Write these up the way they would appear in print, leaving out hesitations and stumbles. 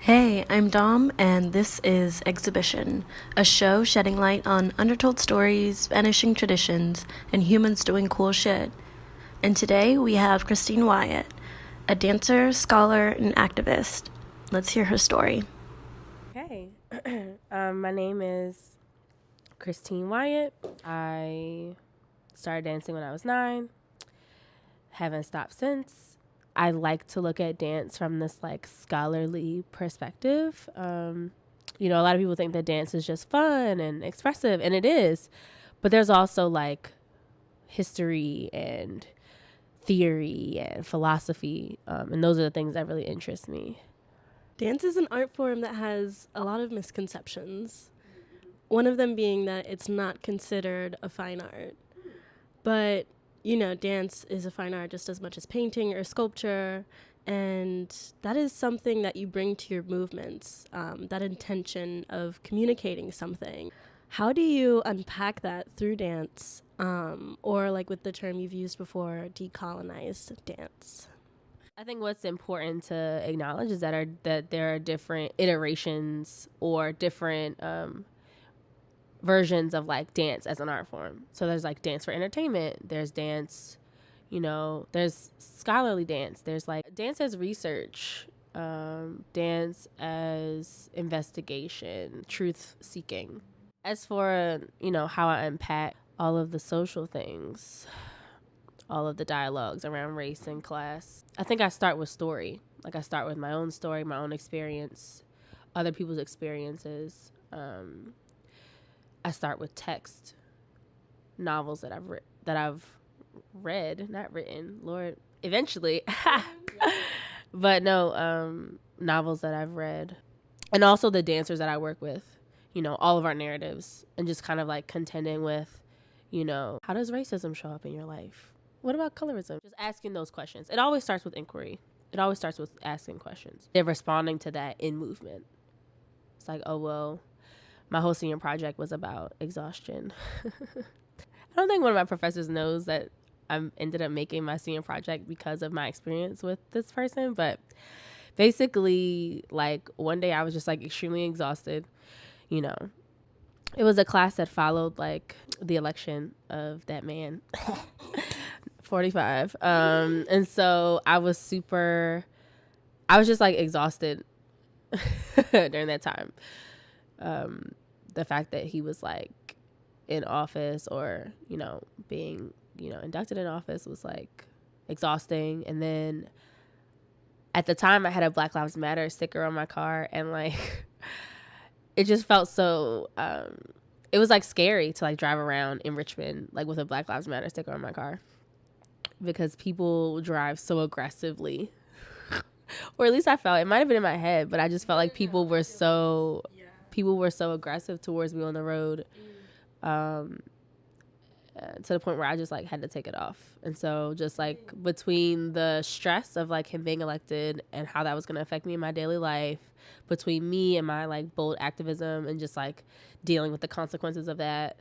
Hey, I'm Dom, and this is Exhibition, a show shedding light on undertold stories, vanishing traditions, and humans doing cool shit. And today we have Christine Wyatt, a dancer, scholar, and activist. Let's hear her story. Hey, my name is Christine Wyatt. I started dancing when I was 9. Haven't stopped since. I like to look at dance from this scholarly perspective. A lot of people think that dance is just fun and expressive, and it is. But there's also history and theory and philosophy, and those are the things that really interest me. Dance is an art form that has a lot of misconceptions. One of them being that it's not considered a fine art. But, dance is a fine art just as much as painting or sculpture. And that is something that you bring to your movements, that intention of communicating something. How do you unpack that through dance, or with the term you've used before, decolonized dance? I think what's important to acknowledge is that there are different iterations or different versions of dance as an art form. So there's dance for entertainment. There's dance, there's scholarly dance. There's dance as research, dance as investigation, truth seeking. As for how I unpack all of the social things, all of the dialogues around race and class, I think I start with story. I start with my own story, my own experience, other people's experiences. I start with text, novels that I've read, not written, Lord, eventually. But no, novels that I've read, and also the dancers that I work with. All of our narratives, and just kind of contending with, how does racism show up in your life? What about colorism? Just asking those questions. It always starts with inquiry. It always starts with asking questions. They're responding to that in movement. It's oh, well, my whole senior project was about exhaustion. I don't think one of my professors knows that I ended up making my senior project because of my experience with this person. But basically, one day I was just extremely exhausted. It was a class that followed the election of that man. 45. And so I was just exhausted during that time. The fact that he was in office, or being inducted in office, was exhausting. And then at the time I had a Black Lives Matter sticker on my car, and it just felt so it was scary to drive around in Richmond with a Black Lives Matter sticker on my car, because people drive so aggressively. Or at least I felt, it might have been in my head, but I just felt people were so aggressive towards me on the road, to the point where I just had to take it off. And so just between the stress of him being elected and how that was going to affect me in my daily life, between me and my bold activism, and just dealing with the consequences of that,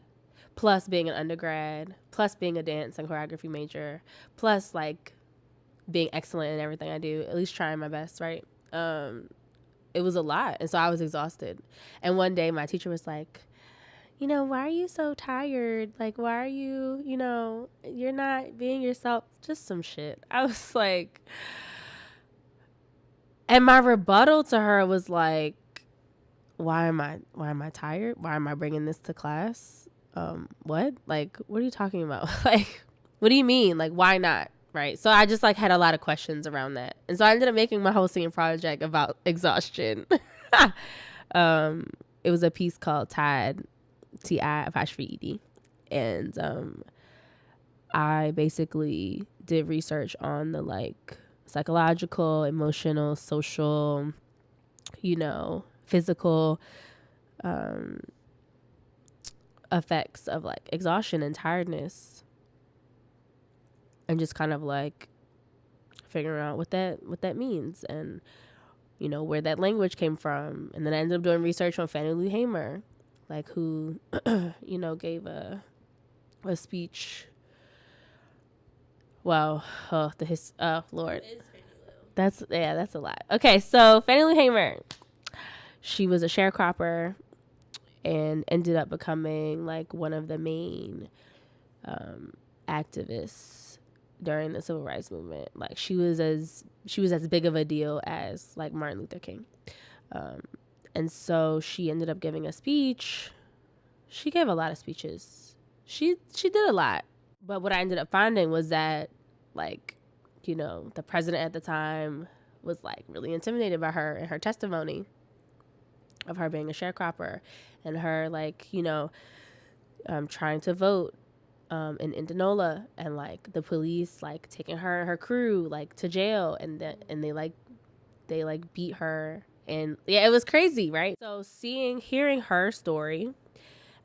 plus being an undergrad, plus being a dance and choreography major, plus being excellent in everything I do, at least trying my best, right? It was a lot. And so I was exhausted. And one day my teacher was why are you so tired? Why are you, you're not being yourself? Just some shit. I was and my rebuttal to her was why am I tired? Why am I bringing this to class? What? What are you talking about? What do you mean? Why not? Right. So I just had a lot of questions around that. And so I ended up making my whole senior project about exhaustion. It was a piece called Tide, TI''ED. And I basically did research on the psychological, emotional, social, physical effects of exhaustion and tiredness, and just kind of figuring out what that means, and where that language came from. And then I ended up doing research on Fannie Lou Hamer, who gave a speech. Wow, Lord, that's a lot. Okay, so Fannie Lou Hamer, she was a sharecropper and ended up becoming like one of the main activists during the civil rights movement. Like she was as big of a deal as like Martin Luther King. And so she ended up giving a speech. She gave a lot of speeches. She did a lot. But what I ended up finding was that, like, you know, the president at the time was like really intimidated by her and her testimony of her being a sharecropper and her, like, you know, trying to vote in Indianola, and like the police like taking her and her crew like to jail, and they beat her, and yeah, it was crazy, right? So hearing her story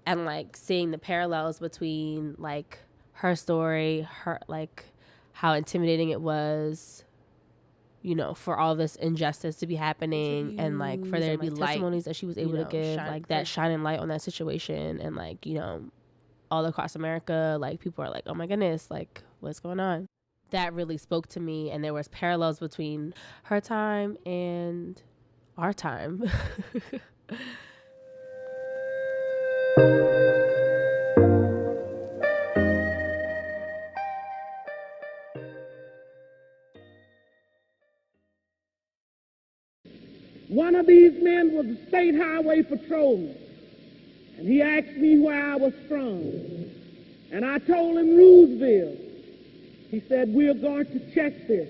and like seeing the parallels between like her story, her like how intimidating it was, you know, for all this injustice to be happening, and like for there to be testimonies that she was able to give, like that shining light on that situation, and like, you know, all across America, like people are like, oh my goodness, like what's going on? That really spoke to me, and there was parallels between her time and our time. One of these men was a state highway patrolman, and he asked me where I was from. And I told him Roosevelt. He said, we're going to check this.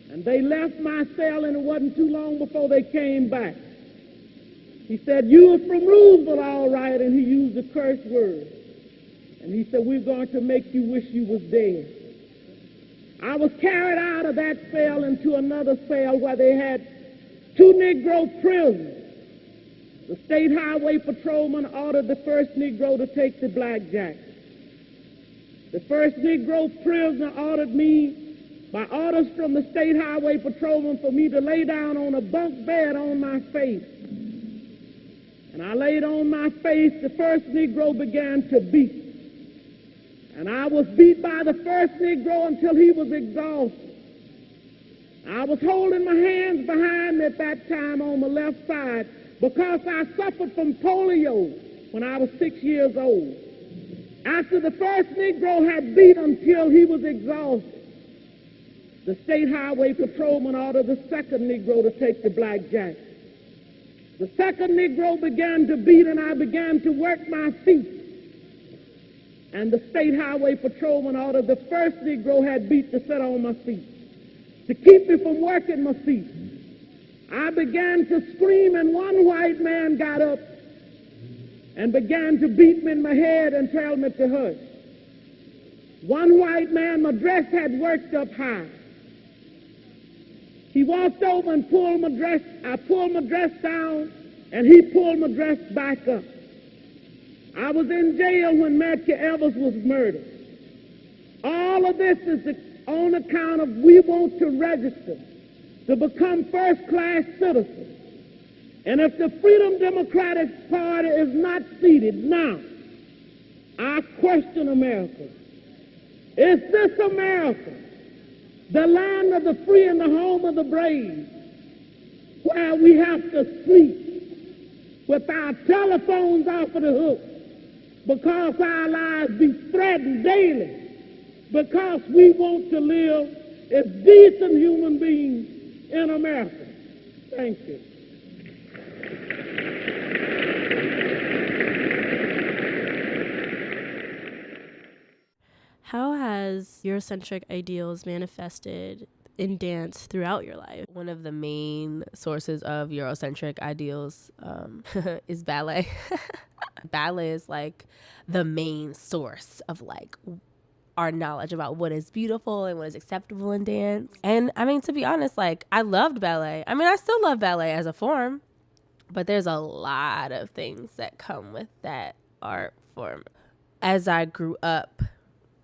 And they left my cell, and it wasn't too long before they came back. He said, you were from Roosevelt, all right, and he used a curse word. And he said, we're going to make you wish you was dead. I was carried out of that cell into another cell where they had 2 Negro prisoners. The state highway patrolman ordered the first Negro to take the blackjack. The first Negro prisoner ordered me, by orders from the state highway patrolman, for me to lay down on a bunk bed on my face. And I laid on my face. The first Negro began to beat. And I was beat by the first Negro until he was exhausted. I was holding my hands behind me at that time on the left side because I suffered from polio when I was 6 years old. After the first Negro had beat until he was exhausted, the state highway patrolman ordered the second Negro to take the blackjack. The second Negro began to beat, and I began to work my feet. And the state highway patrolman ordered the first Negro had beat to sit on my feet, to keep me from working my feet. I began to scream, and one white man got up and began to beat me in my head and tell me to hush. One white man, my dress had worked up high. He walked over and pulled my dress. I pulled my dress down, and he pulled my dress back up. I was in jail when Matthew Evers was murdered. All of this is on account of we want to register to become first-class citizens. And if the Freedom Democratic Party is not seated now, I question America. Is this America, the land of the free and the home of the brave, where we have to sleep with our telephones off of the hook because our lives be threatened daily, because we want to live as decent human beings in America? Thank you. How has Eurocentric ideals manifested in dance throughout your life? One of the main sources of Eurocentric ideals is ballet. Ballet is like the main source of like our knowledge about what is beautiful and what is acceptable in dance. And I mean, to be honest, like I loved ballet. I mean, I still love ballet as a form, but there's a lot of things that come with that art form. As I grew up,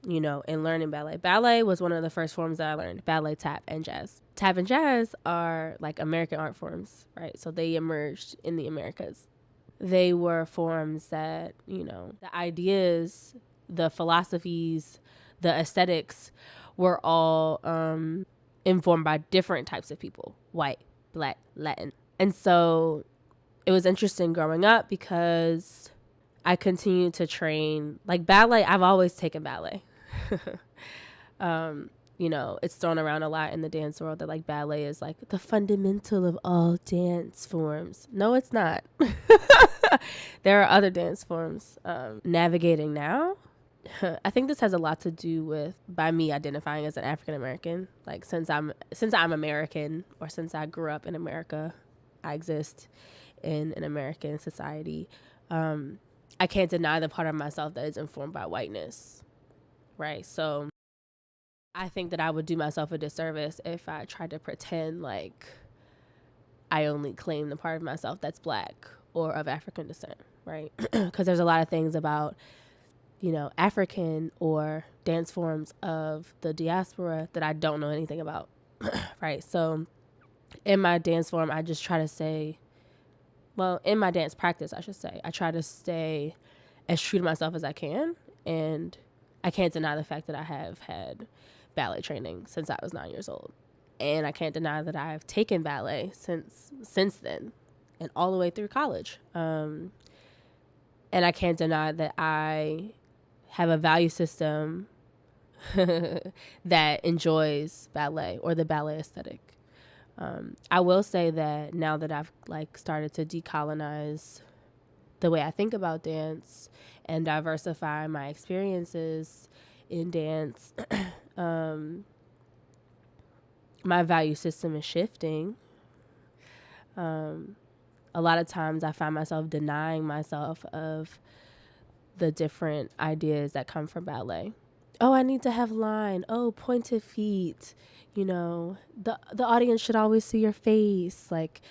you know, in learning ballet. Ballet was one of the first forms that I learned, ballet, tap, and jazz. Tap and jazz are like American art forms, right? So they emerged in the Americas. They were forms that, you know, the ideas, the philosophies, the aesthetics were all informed by different types of people, white, black, Latin. And so it was interesting growing up because I continued to train. Like ballet, I've always taken ballet. You know, it's thrown around a lot in the dance world that like ballet is like the fundamental of all dance forms. No, it's not. There are other dance forms. Navigating now, I think this has a lot to do with by me identifying as an African American. Like since I'm American, or since I grew up in America, I exist in an American society. I can't deny the part of myself that is informed by whiteness, right? So I think that I would do myself a disservice if I tried to pretend like I only claim the part of myself that's Black or of African descent, right? Because there's a lot of things about, you know, African or dance forms of the diaspora that I don't know anything about, right? So in my dance form, I just try to say, well, in my dance practice, I should say, I try to stay as true to myself as I can. And I can't deny the fact that I have had ballet training since I was 9 years old. And I can't deny that I've taken ballet since then and all the way through college. And I can't deny that I have a value system that enjoys ballet or the ballet aesthetic. I will say that now that I've like started to decolonize the way I think about dance and diversify my experiences in dance, my value system is shifting. A lot of times I find myself denying myself of the different ideas that come from ballet. Oh, I need to have line. Oh, pointed feet. You know, the audience should always see your face. Like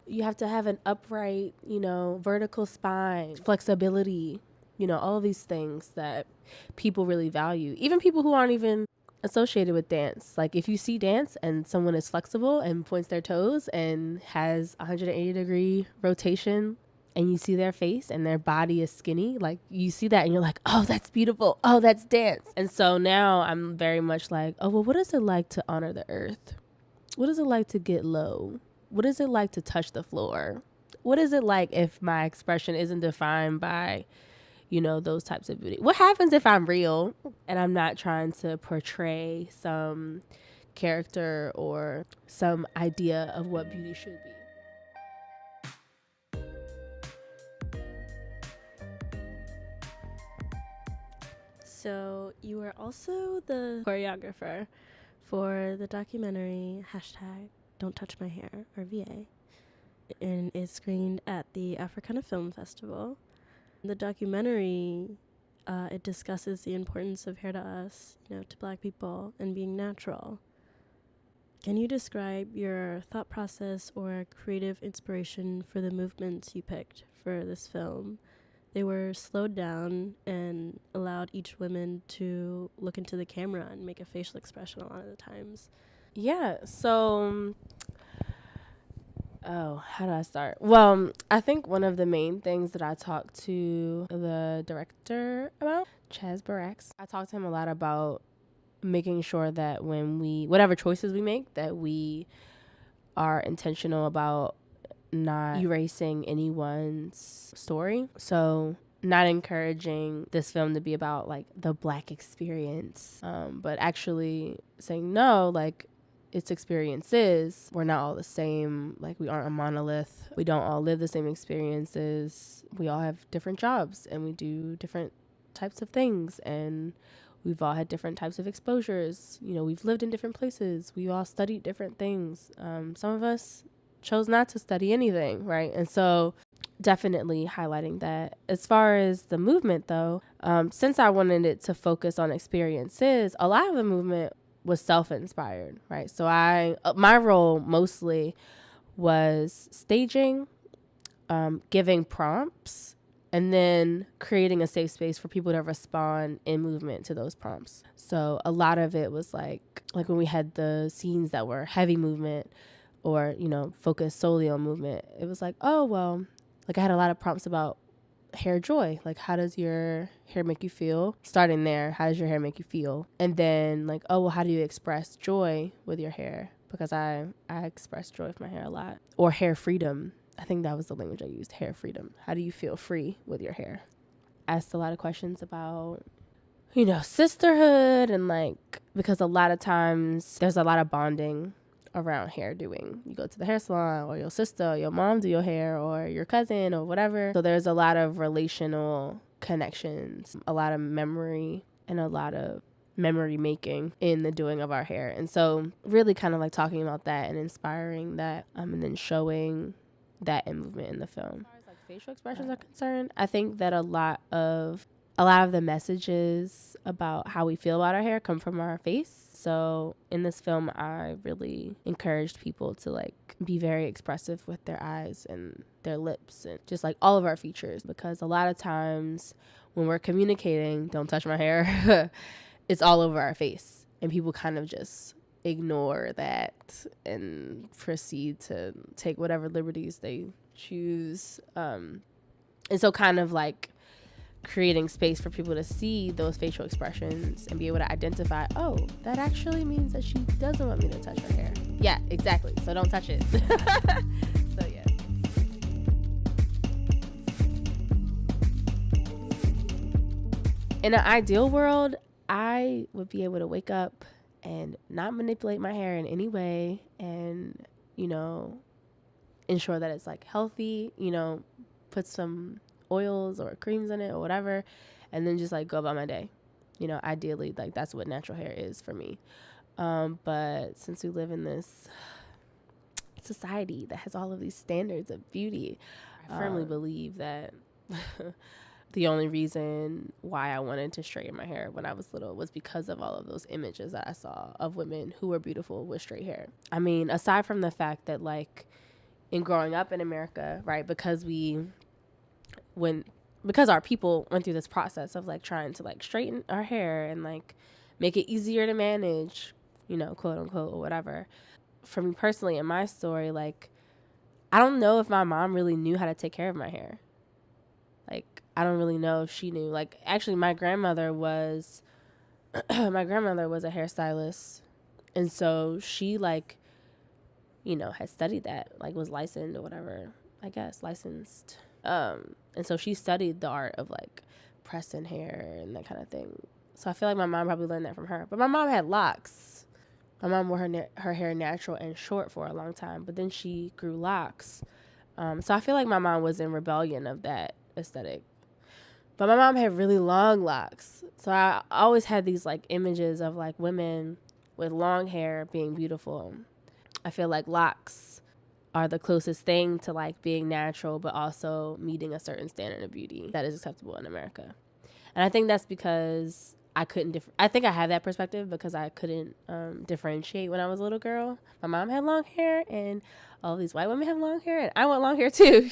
you have to have an upright, you know, vertical spine, flexibility, you know, all these things that people really value. Even people who aren't even associated with dance. Like if you see dance and someone is flexible and points their toes and has 180-degree rotation, and you see their face and their body is skinny, like you see that and you're like, oh, that's beautiful. Oh, that's dance. And so now I'm very much like, oh, well, what is it like to honor the earth? What is it like to get low? What is it like to touch the floor? What is it like if my expression isn't defined by, you know, those types of beauty? What happens if I'm real and I'm not trying to portray some character or some idea of what beauty should be? So you are also the choreographer for the documentary #Don't Touch My Hair, or VA, and is screened at the Africana Film Festival. The documentary, it discusses the importance of hair to us, you know, to Black people, and being natural. Can you describe your thought process or creative inspiration for the movements you picked for this film? They were slowed down and allowed each woman to look into the camera and make a facial expression a lot of the times. Yeah, so, how do I start? Well, I think one of the main things that I talked to the director about, Chaz Barax, I talked to him a lot about making sure that when whatever choices we make, that we are intentional about not erasing anyone's story. So not encouraging this film to be about like the Black experience, but actually saying no, like its experiences, we're not all the same. Like we aren't a monolith. We don't all live the same experiences. We all have different jobs and we do different types of things, and we've all had different types of exposures. You know, we've lived in different places. We all studied different things. Some of us chose not to study anything, right? And so definitely highlighting that. As far as the movement, though, since I wanted it to focus on experiences, a lot of the movement was self-inspired, right? So my role mostly was staging, giving prompts, and then creating a safe space for people to respond in movement to those prompts. So a lot of it was like when we had the scenes that were heavy movement, or, you know, focus solely on movement, it was like, oh, well, like I had a lot of prompts about hair joy. Like, how does your hair make you feel? Starting there, how does your hair make you feel? And then like, oh, well, how do you express joy with your hair? Because I express joy with my hair a lot. Or hair freedom. I think that was the language I used, hair freedom. How do you feel free with your hair? Asked a lot of questions about, sisterhood and like, because a lot of times there's a lot of bonding around hair doing. You go to the hair salon, or your sister or your mom do your hair, or your cousin or whatever. So there's a lot of relational connections, a lot of memory, and a lot of memory making in the doing of our hair. And so really kind of like talking about that and inspiring that, and then showing that in movement in the film. As far as like facial expressions are concerned, I think that a lot of the messages about how we feel about our hair come from our face. So in this film, I really encouraged people to like be very expressive with their eyes and their lips and just like all of our features, because a lot of times when we're communicating, don't touch my hair, it's all over our face, and people kind of just ignore that and proceed to take whatever liberties they choose. And so kind of like creating space for people to see those facial expressions and be able to identify, oh, that actually means that she doesn't want me to touch her hair. Yeah, exactly. So don't touch it. So yeah. In an ideal world, I would be able to wake up and not manipulate my hair in any way, and, ensure that it's like healthy, put some oils or creams in it or whatever, and then just like go about my day. Ideally, like that's what natural hair is for me. But since we live in this society that has all of these standards of beauty, I firmly believe that the only reason why I wanted to straighten my hair when I was little was because of all of those images that I saw of women who were beautiful with straight hair. I mean, aside from the fact that like in growing up in America, right, because our people went through this process of like trying to like straighten our hair and like make it easier to manage, quote unquote, or whatever. For me personally, in my story, like, I don't know if my mom really knew how to take care of my hair. Like, I don't really know if she knew. Like, actually, my grandmother was a hairstylist. And so she like, had studied that, like was licensed or whatever, I guess, licensed. And so she studied the art of like pressing hair and that kind of thing. So I feel like my mom probably learned that from her. But my mom had locks. My mom wore her hair natural and short for a long time, but then she grew locks. So I feel like my mom was in rebellion of that aesthetic. But my mom had really long locks. So I always had these like images of like women with long hair being beautiful. I feel like locks are the closest thing to like being natural, but also meeting a certain standard of beauty that is acceptable in America. And I think that's because I think I have that perspective because I couldn't differentiate when I was a little girl. My mom had long hair and all these white women have long hair, and I want long hair too,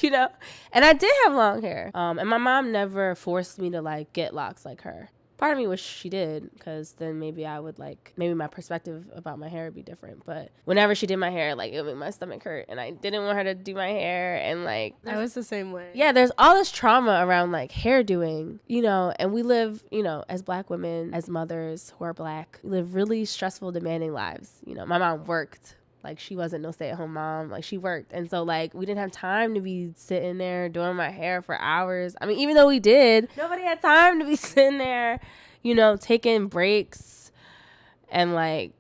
And I did have long hair. And my mom never forced me to like get locks like her. Part of me wish she did, because then maybe I would maybe my perspective about my hair would be different. But whenever she did my hair, like, it would make my stomach hurt, and I didn't want her to do my hair. And like, I was the same way. Yeah, there's all this trauma around like hair doing, and we live, as Black women, as mothers who are Black, we live really stressful, demanding lives. My mom worked. Like, she wasn't no stay-at-home mom. Like, she worked. And so, like, we didn't have time to be sitting there doing my hair for hours. I mean, even though we did, nobody had time to be sitting there, taking breaks. And, like,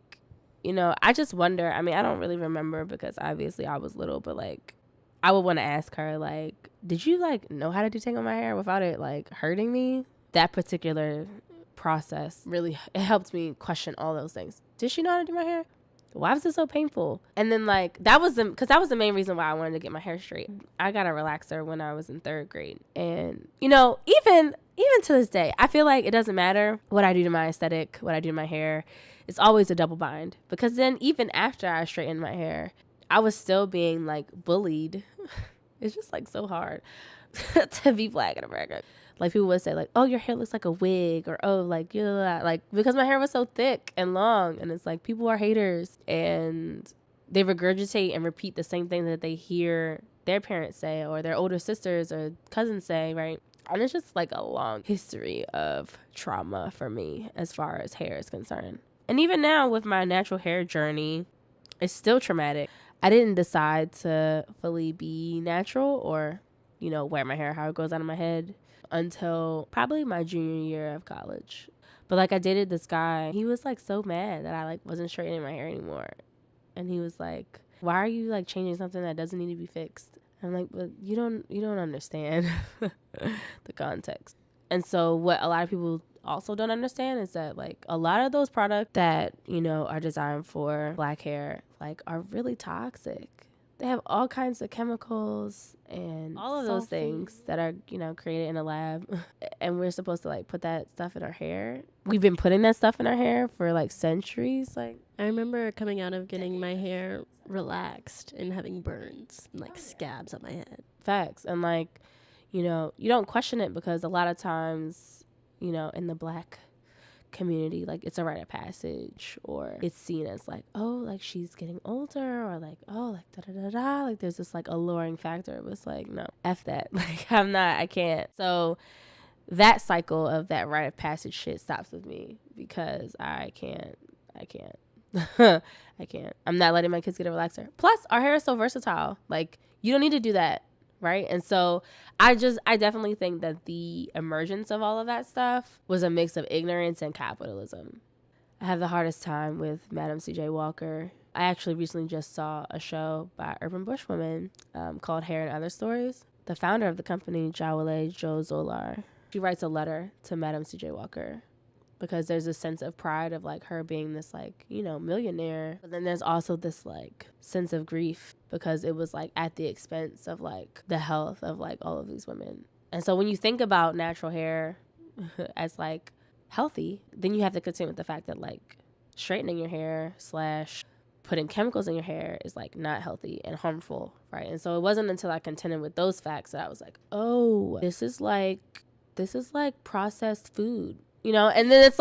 I just wonder. I mean, I don't really remember because, obviously, I was little. But, like, I would want to ask her, like, did you, like, know how to detangle my hair without it, like, hurting me? That particular process really, it helped me question all those things. Did she know how to do my hair? Why was it so painful? And then like that was the main reason why I wanted to get my hair straight. I got a relaxer when I was in 3rd grade, and even to this day, I feel like it doesn't matter what I do to my aesthetic, what I do to my hair. It's always a double bind, because then even after I straightened my hair, I was still being like bullied. It's just like so hard to be Black in America. Like, people would say, like, oh, your hair looks like a wig, or, oh, like, like, because my hair was so thick and long, and it's like, people are haters, and they regurgitate and repeat the same thing that they hear their parents say, or their older sisters or cousins say, right? And it's just, like, a long history of trauma for me as far as hair is concerned. And even now, with my natural hair journey, it's still traumatic. I didn't decide to fully be natural or, wear my hair how it goes out of my head until probably my junior year of college. But like I dated this guy, he was like so mad that I like wasn't straightening my hair anymore. And he was like, why are you like changing something that doesn't need to be fixed? I'm like, but you don't understand the context. And so what a lot of people also don't understand is that like a lot of those products that, are designed for black hair, like are really toxic. They have all kinds of chemicals and all of those things that are, created in a lab. And we're supposed to like put that stuff in our hair. We've been putting that stuff in our hair for like centuries. Like I remember coming out of getting my hair relaxed and having burns and like scabs on my head. Facts. And like, you don't question it because a lot of times, in the black community, like it's a rite of passage, or it's seen as like, oh, like she's getting older, or like, oh, like da da da da, like there's this like alluring factor. It was like, no, F that. Like I can't. So that cycle of that rite of passage shit stops with me because I can't. I can't. I'm not letting my kids get a relaxer. Plus our hair is so versatile. Like you don't need to do that. Right. And so I definitely think that the emergence of all of that stuff was a mix of ignorance and capitalism. I have the hardest time with Madam C.J. Walker. I actually recently just saw a show by Urban Bush women called Hair and Other Stories. The founder of the company, Jawole Jo Zolar, she writes a letter to Madam C.J. Walker because there's a sense of pride of like her being this like, millionaire. But then there's also this like sense of grief because it was like at the expense of like the health of like all of these women. And so when you think about natural hair as like healthy, then you have to contend with the fact that like straightening your hair / putting chemicals in your hair is like not healthy and harmful, right? And so it wasn't until I contended with those facts that I was like, oh, this is like processed food. And then it's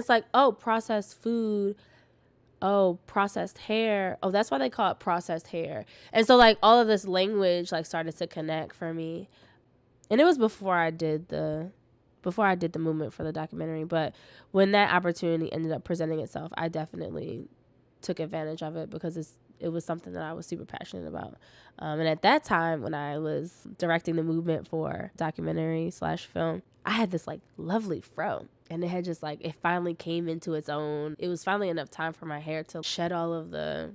like, oh, processed food. Oh, processed hair. Oh, that's why they call it processed hair. And so like all of this language like started to connect for me. And it was before I did the movement for the documentary. But when that opportunity ended up presenting itself, I definitely took advantage of it because it was something that I was super passionate about. And at that time when I was directing the movement for documentary / film, I had this like lovely fro and it had just like, it finally came into its own. It was finally enough time for my hair to shed all of the,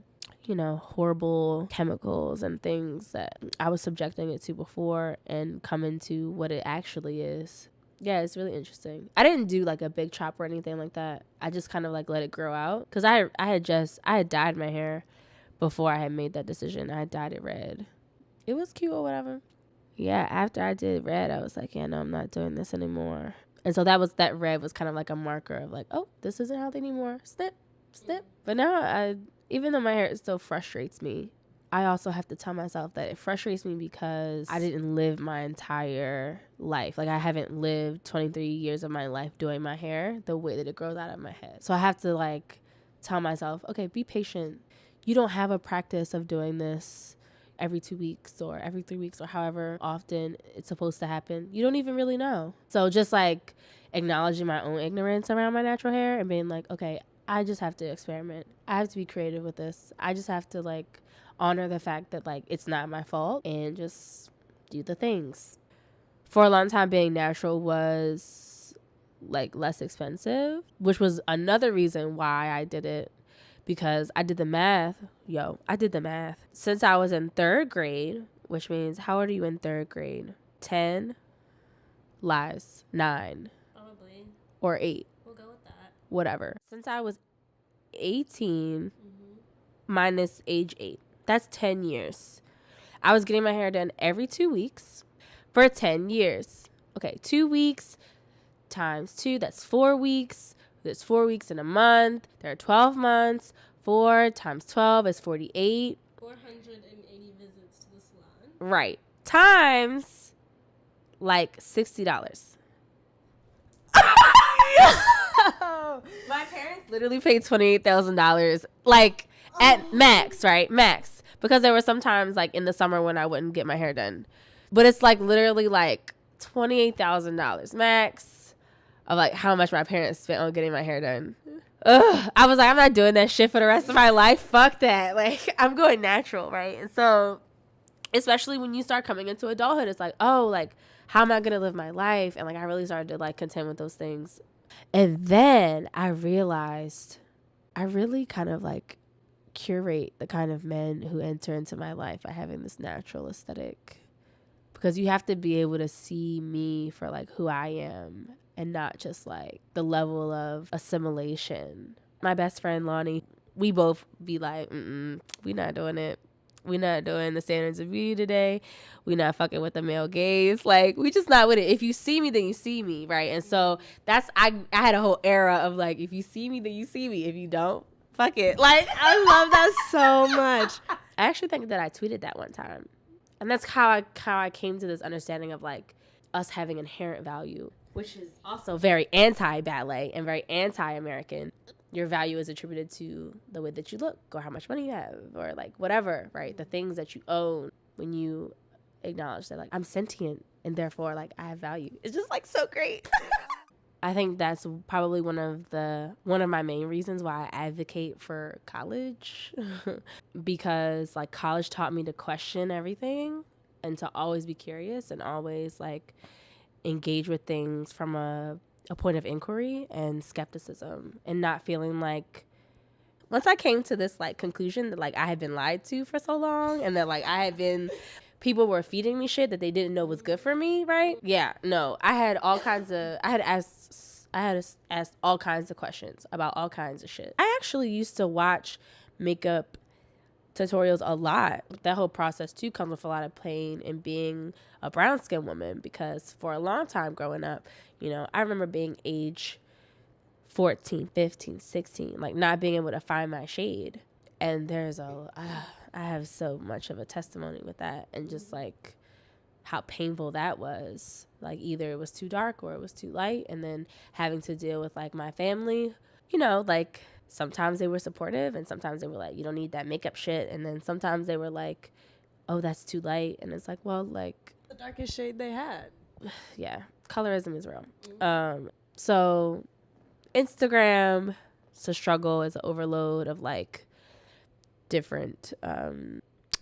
horrible chemicals and things that I was subjecting it to before and come into what it actually is. Yeah, it's really interesting. I didn't do like a big chop or anything like that. I just kind of like let it grow out because I had dyed my hair before I had made that decision. I had dyed it red. It was cute or whatever. Yeah, after I did red, I was like, yeah, no, I'm not doing this anymore. And so that red was kind of like a marker of like, oh, this isn't healthy anymore. Snip. But now even though my hair still frustrates me, I also have to tell myself that it frustrates me because I didn't live my entire life. Like I haven't lived 23 years of my life doing my hair the way that it grows out of my head. So I have to like tell myself, okay, be patient. You don't have a practice of doing this every 2 weeks or every 3 weeks or however often it's supposed to happen. You don't even really know. So just like acknowledging my own ignorance around my natural hair and being like, okay, I just have to experiment. I have to be creative with this. I just have to like honor the fact that like it's not my fault and just do the things. For a long time, being natural was like less expensive, which was another reason why I did it. Because I did the math. Since I was in 3rd grade, which means how old are you in 3rd grade? 10? Lies. 9. Probably. Or 8. We'll go with that. Whatever. Since I was 18 minus age 8. That's 10 years. I was getting my hair done every 2 weeks for 10 years. Okay, 2 weeks times 2, that's 4 weeks. There's 4 weeks in a month. There are 12 months. 4 times 12 is 48. 480 visits to the salon. Right. Times like $60. My parents literally paid $28,000 like at max, right? Max. Because there were some times like in the summer when I wouldn't get my hair done. But it's like literally like $28,000 max of like how much my parents spent on getting my hair done. I was like, I'm not doing that shit for the rest of my life. Fuck that. Like, I'm going natural, right? And so, especially when you start coming into adulthood, it's like, oh, like, how am I going to live my life? And, like, I really started to, like, contend with those things. And then I realized I really kind of, like, curate the kind of men who enter into my life by having this natural aesthetic. Because you have to be able to see me for, like, who I am and not just, like, the level of assimilation. My best friend, Lonnie, we both be like, we not doing it. We not doing the standards of beauty today. We not fucking with the male gaze. Like, we just not with it. If you see me, then you see me, right? And so that's, I had a whole era of, like, if you see me, then you see me. If you don't, fuck it. Like, I love that so much. I actually think that I tweeted that one time. And that's how I came to this understanding of, like, us having inherent value, which is also very anti-ballet and very anti-American. Your value is attributed to the way that you look or how much money you have or, like, whatever, right? The things that you own. When you acknowledge that, like, I'm sentient and therefore, like, I have value. It's just, like, so great. I think that's probably one of my main reasons why I advocate for college because, like, college taught me to question everything and to always be curious and always, like, engage with things from a point of inquiry and skepticism and not feeling like, once I came to this, like, conclusion that, like, I had been lied to for so long and that, like, people were feeding me shit that they didn't know was good for me, right? Yeah, no, I had asked all kinds of questions about all kinds of shit. I actually used to watch makeup tutorials a lot. That whole process too comes with a lot of pain and being a brown skinned woman, because for a long time growing up, you know, I remember being age 14, 15, 16, like, not being able to find my shade. And I have so much of a testimony with that, and just, like, how painful that was. Like, either it was too dark or it was too light, and then having to deal with, like, my family, you know, like, sometimes they were supportive and sometimes they were like, you don't need that makeup shit. And then sometimes they were like, oh, that's too light. And it's like, well, like, The darkest shade they had. yeah, colorism is real. So Instagram, it's a struggle. It's an overload of, like, different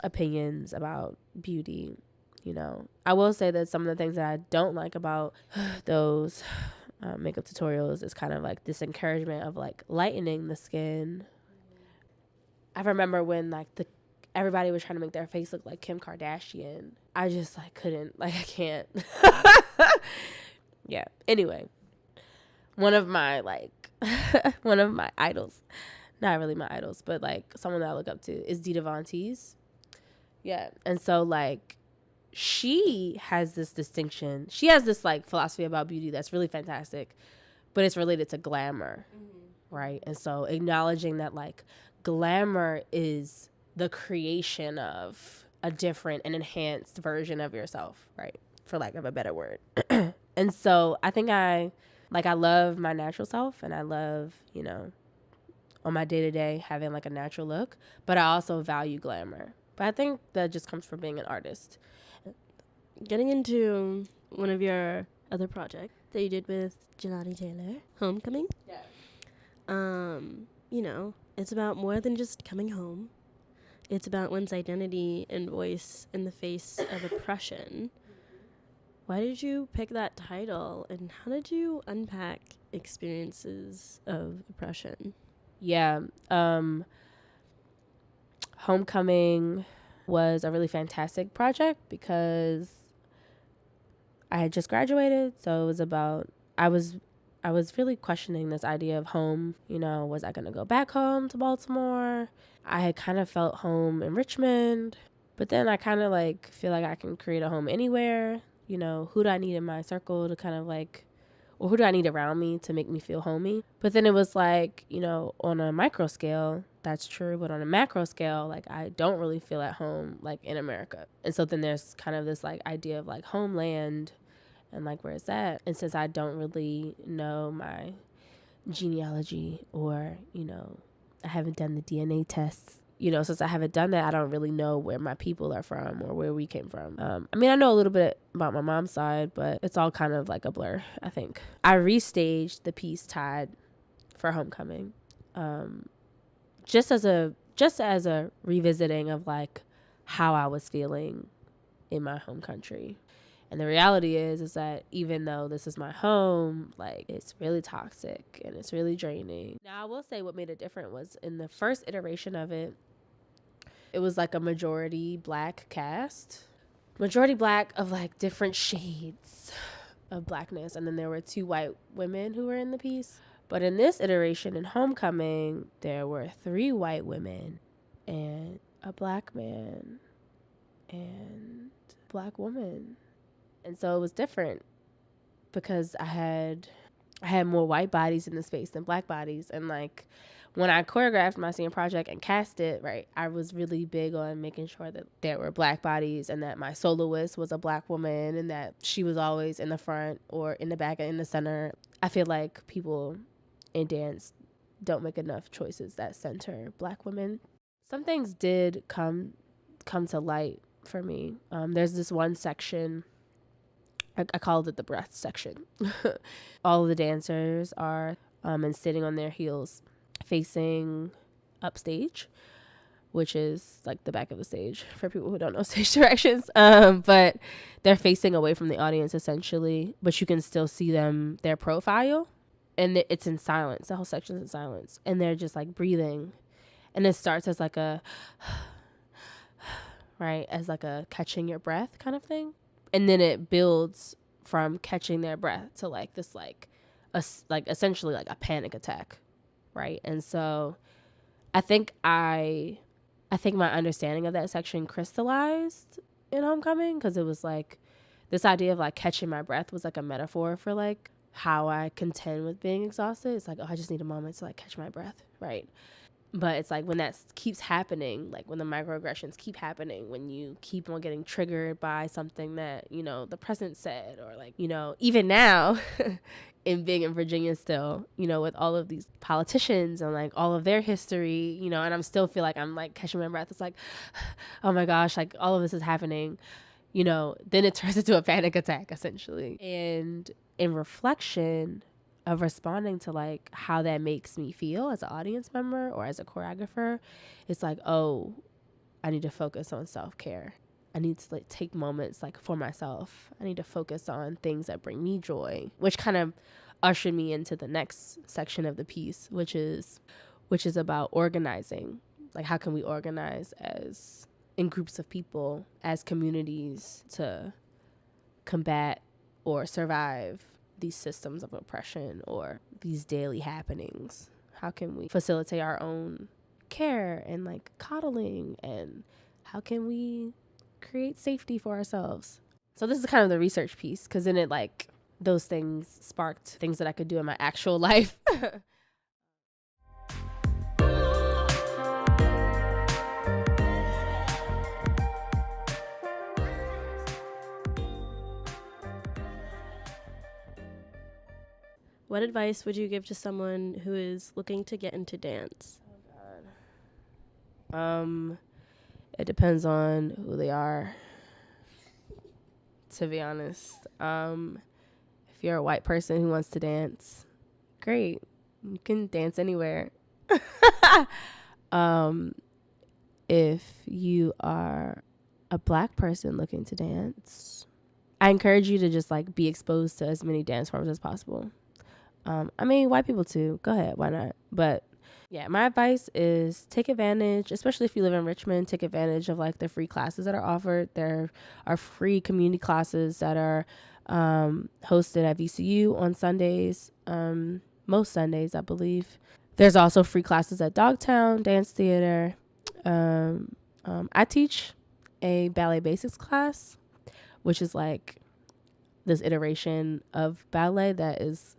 opinions about beauty. You know, I will say that some of the things that I don't like about those makeup tutorials is kind of like this encouragement of, like, lightening the skin. I remember when, like, everybody was trying to make their face look like Kim Kardashian. I just, like, couldn't, like, I can't. Yeah. Anyway, one of my idols, not really my idols, but, like, someone that I look up to is Dita Von Teese. Yeah. And so, like, she has this distinction. She has this, like, philosophy about beauty that's really fantastic, but it's related to glamour, right? And so acknowledging that, like, glamour is the creation of a different and enhanced version of yourself, right? For lack of a better word. And so I think I love my natural self, and I love, you know, on my day-to-day having, like, a natural look, but I also value glamour. But I think that just comes from being an artist. Getting into one of your other projects that you did with Jelani Taylor, Homecoming. Yeah. You know, it's about more than just coming home. It's about one's identity and voice in the face of oppression. Why did you pick that title, and how did you unpack experiences of oppression? Yeah. Homecoming was a really fantastic project because I had just graduated, so it was about, I was really questioning this idea of home. You know, was I going to go back home to Baltimore? I had kind of felt home in Richmond, but then I kind of, like, feel like I can create a home anywhere. You know, who do I need in my circle to kind of, like, or who do I need around me to make me feel homey? But then it was like, you know, on a micro scale, that's true. But on a macro scale, like, I don't really feel at home, like, in America. And so then there's kind of this, like, idea of, like, homeland and, like, where is that? And since I don't really know my genealogy, or, you know, I haven't done the DNA tests, you know, since I haven't done that, I don't really know where my people are from or where we came from. I mean, I know a little bit about my mom's side, but it's all kind of like a blur, I think. I restaged the piece Tide for Homecoming. just as a revisiting of like how I was feeling in my home country. And the reality is that even though this is my home, like it's really toxic and it's really draining. Now I will say what made it different was in the first iteration of it, it was like a majority Black cast. Majority Black of like different shades of Blackness. And then there were 2 white women who were in the piece. But in this iteration in Homecoming, there were 3 white women and a Black man and a Black woman. And so it was different because I had more white bodies in the space than Black bodies. And like when I choreographed my senior project and cast it, right, I was really big on making sure that there were Black bodies and that my soloist was a Black woman and that she was always in the front or in the back and in the center. I feel like people in dance don't make enough choices that center Black women. Some things did come to light for me. There's this one section, I called it the breath section. All of the dancers are and sitting on their heels facing upstage, which is like the back of the stage for people who don't know stage directions. But they're facing away from the audience essentially, but you can still see their profile. And it's in silence. The whole section's in silence. And they're just like breathing. And it starts as like a, right, as like a catching your breath kind of thing. And then it builds from catching their breath to like this like essentially like a panic attack, right? And so I think my understanding of that section crystallized in Homecoming because it was like this idea of like catching my breath was like a metaphor for like how I contend with being exhausted. It's like, oh, I just need a moment to like catch my breath, right? But it's like when that keeps happening, like when the microaggressions keep happening, when you keep on getting triggered by something that, you know, the president said, or like, you know, even now in being in Virginia still, you know, with all of these politicians and like all of their history, you know, and I'm still feel like I'm like catching my breath. It's like, oh my gosh, like all of this is happening, you know, then it turns into a panic attack essentially. And in reflection of responding to like how that makes me feel as an audience member or as a choreographer, it's like, oh, I need to focus on self-care. I need to like take moments like for myself. I need to focus on things that bring me joy, which kind of ushered me into the next section of the piece, which is about organizing. Like how can we organize as in groups of people, as communities to combat or survive these systems of oppression or these daily happenings? How can we facilitate our own care and like coddling, and how can we create safety for ourselves? So this is kind of the research piece, because then it like those things sparked things that I could do in my actual life. What advice would you give to someone who is looking to get into dance? Oh God. It depends on who they are, to be honest. If you're a white person who wants to dance, great. You can dance anywhere. If you are a Black person looking to dance, I encourage you to just like be exposed to as many dance forms as possible. I mean, white people too. Go ahead. Why not? But yeah, my advice is take advantage, especially if you live in Richmond, take advantage of like the free classes that are offered. There are free community classes that are hosted at VCU on Sundays, most Sundays, I believe. There's also free classes at Dogtown Dance Theater. I teach a ballet basics class, which is like this iteration of ballet that is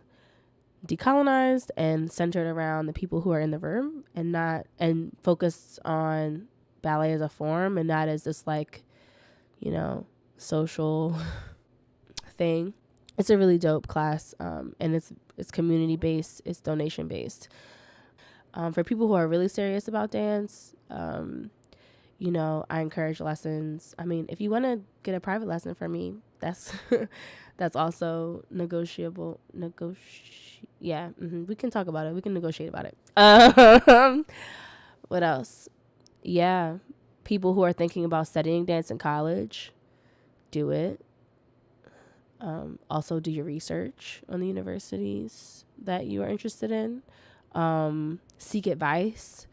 decolonized and centered around the people who are in the room, and focused on ballet as a form and not as this like, you know, social thing. It's a really dope class, and it's community based, it's donation based. For people who are really serious about dance, I encourage lessons. I mean, if you want to get a private lesson from me, that's that's also negotiable. We can talk about it. We can negotiate about it. What else? Yeah, people who are thinking about studying dance in college, do it. Also, do your research on the universities that you are interested in. Seek advice.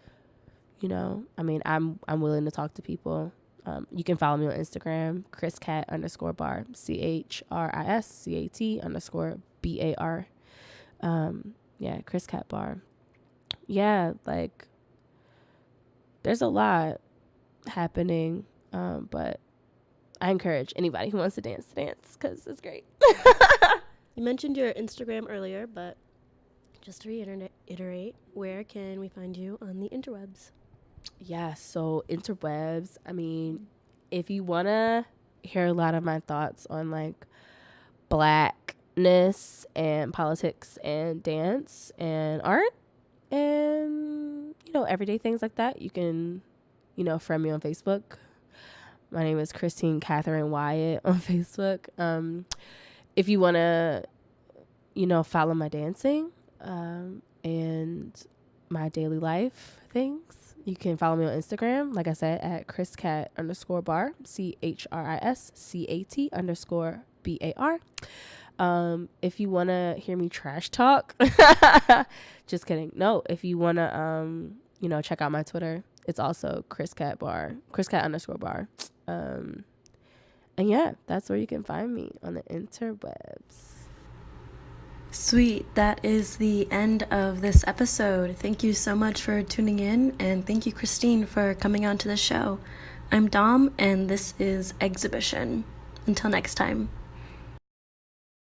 I'm willing to talk to people. You can follow me on Instagram, chriscat_bar, CHRISCAT_BAR. Chris Cat Bar. Yeah, like there's a lot happening, but I encourage anybody who wants to dance because it's great. You mentioned your Instagram earlier, but just to reiterate, where can we find you on the interwebs? Yeah, so interwebs, I mean, if you want to hear a lot of my thoughts on like blackness and politics and dance and art and, everyday things like that, you can, friend me on Facebook. My name is Christine Catherine Wyatt on Facebook. If you want to, follow my dancing and my daily life things, you can follow me on Instagram, like I said, at chriscat_bar, CHRISCAT_BAR. If you want to hear me trash talk, just kidding. No, if you want to, check out my Twitter, it's also chriscat_bar. And yeah, that's where you can find me on the interwebs. Sweet. That is the end of this episode. Thank you so much for tuning in, and thank you, Christine, for coming on to the show. I'm Dom, and this is Exhibition. Until next time.